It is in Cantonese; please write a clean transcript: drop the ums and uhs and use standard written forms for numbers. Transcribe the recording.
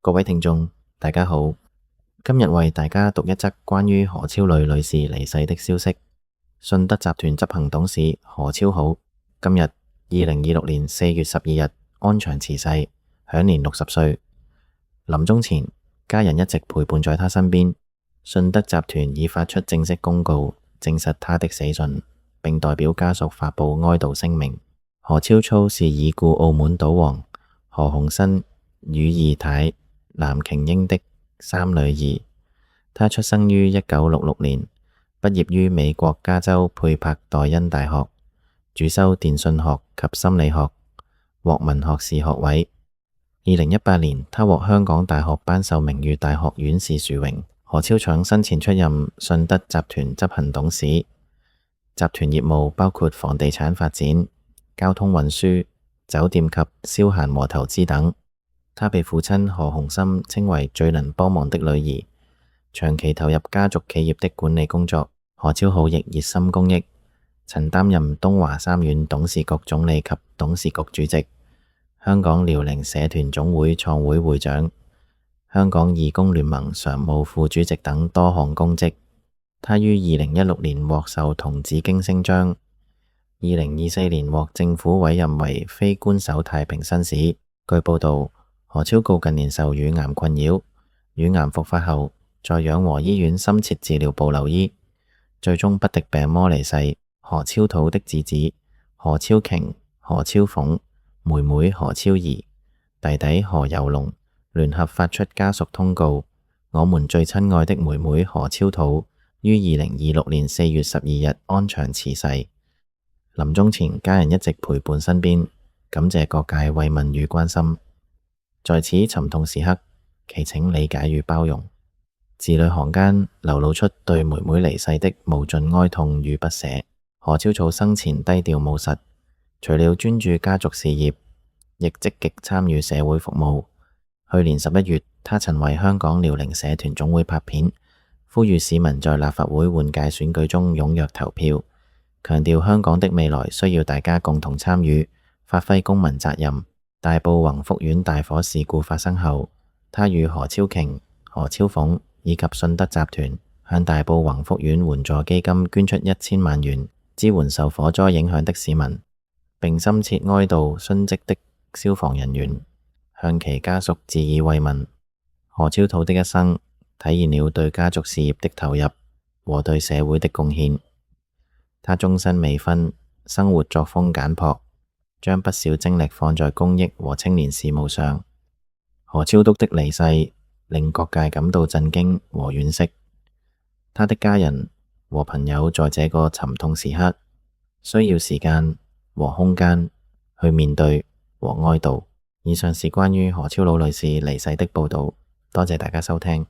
各位聽眾，大家好。今日為大家讀一則關於何超蕾女士離世的消息。信德集團執行董事何超好今日2026年4月12日安詳辭世，享年60歲。臨終前，家人一直陪伴在他身邊。信德集團已發出正式公告，證實他的死訊，並代表家屬發布哀悼聲明。何超操是已故澳門賭王何鴻燊與二太藍瓊英的三女兒。她出生於1966年，畢業於美國加州佩珀代恩大學，主修電訊學及心理學，獲文學士學位。2018年，她獲香港大學頒授名譽大學院士殊榮。何超搶生前出任信德集團執行董事，集團業務包括房地產發展、交通運輸、酒店及消閒和投資等。她被父親何鴻燊稱為最能幫忙的女兒，長期投入家族企業的管理工作。何超好亦熱心公益，曾擔任東華三院董事局總理及董事局主席，香港遼寧社團總會創會會長，香港義工聯盟常務副主席等多項公職。他於2016年獲授銅紫荊星章，2024年獲政府委任為非官守太平紳士。據報道，何超告近年受乳癌困擾，乳癌復發後在養和醫院深切治療部留醫，最終不敵病魔離世。何超土的子子何超瓊、何超鳳、妹妹何超儀、弟弟何猷龍聯合發出家屬通告：我們最親愛的妹妹何超土於2026年4月12日安詳辭世。臨終前，家人一直陪伴身邊，感謝各界慰問與關心。在此沉痛時刻，祈請理解與包容。字裏行間流露出對妹妹離世的無盡哀痛與不捨。何超草生前低調務實，除了專注家族事業，亦積極參與社會服務。去年11月，他曾為香港遼寧社團總會拍片，呼籲市民在立法會換屆選舉中踴躍投票，強調香港的未來需要大家共同參與，發揮公民責任。大埔宏福苑大火事故發生後，他與何超瓊、何超鳳以及信德集團向大埔宏福苑援助基金捐出1000萬元，支援受火災影響的市民，並深切哀悼殉職的消防人員，向其家屬致以慰問。何超土的一生體現了對家族事業的投入和對社會的貢獻。他終身未婚，生活作風簡樸，將不少精力放在公益和青年事務上。何超土的離世令各界感到震驚和惋惜。他的家人和朋友在這個沉痛時刻需要時間和空間去面對和哀悼。以上是關於何超蕾女士離世的報道，多謝大家收聽。